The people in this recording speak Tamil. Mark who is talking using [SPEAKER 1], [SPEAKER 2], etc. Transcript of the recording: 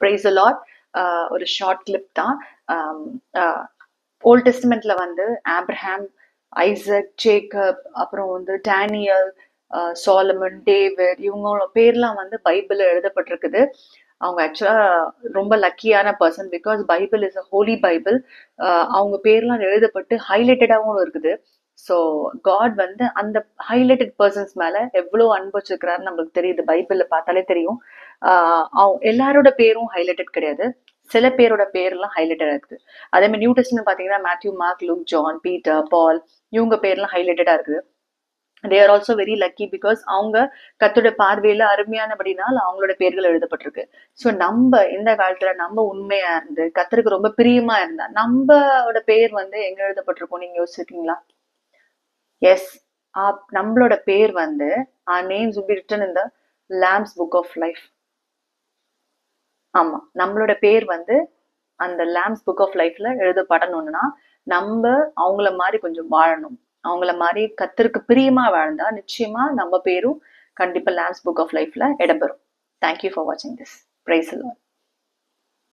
[SPEAKER 1] Praise the Lord. ஒரு ஷார்ட் கிளிப் தான். ஓல்ட் டெஸ்டமெண்ட்ல வந்து ஆப்ரஹாம், ஐசக், ஜேக்கப், அப்புறம் வந்து டேனியல், சாலமன், டேவிட், இவங்களோட பேர்லாம் வந்து பைபிள்ல எழுதப்பட்டிருக்குது. அவங்க ஆக்சுவலா ரொம்ப லக்கியான person, because Bible is a holy Bible. அவங்க பேர்லாம் எழுதப்பட்டு ஹைலைட்டடாகவும் இருக்குது. ஸோ காட் வந்து அந்த ஹைலைட்டட் பர்சன்ஸ் மேல எவ்வளவு அன்பு வச்சிருக்கிறாருன்னு நம்மளுக்கு தெரியுது, பைபிள்ல பார்த்தாலே தெரியும். எல்லாரோட பேரும் ஹைலைட்டட் கிடையாது, சில பேரோட பேர்லாம் ஹைலைட்டடா இருக்குது. அதே மாதிரி நியூ டெஸ்ட்மென்ட் பாத்தீங்கன்னா Matthew, Mark, Luke, John, Peter, Paul, இவங்க பேர்லாம் ஹைலைட்டடா இருக்குது. They are also very lucky, because அவங்க கத்தோட பார்வையில அருமையானபடினால் அவங்களோட பேர்கள் எழுதப்பட்டிருக்கு. ஸோ நம்ம இந்த காலத்துல நம்ம உண்மையா இருந்து கத்தருக்கு ரொம்ப பிரியமா இருந்தா நம்மளோட பேர் வந்து எங்க எழுதப்பட்டிருக்கோம் நீங்க யோசிச்சிருக்கீங்களா? எஸ், நம்மளோட பேர் வந்து our names will be written in the Lamb's book of life. ஆமா, நம்மளோட பேர் வந்து அந்த லேம்ஸ் புக் ஆஃப் லைஃப்ல எழுதப்படணும்னா நம்ம அவங்கள மாதிரி கொஞ்சம் வாழணும். அவங்கள மாதிரி கத்தருக்கு பிரியமா வாழ்ந்தா நிச்சயமா நம்ம பேரும் கண்டிப்பா லேம்ஸ் புக் ஆஃப் லைஃப்ல இடம்பெறும். தேங்க்யூ ஃபார் வாட்சிங் திஸ். Praise the Lord.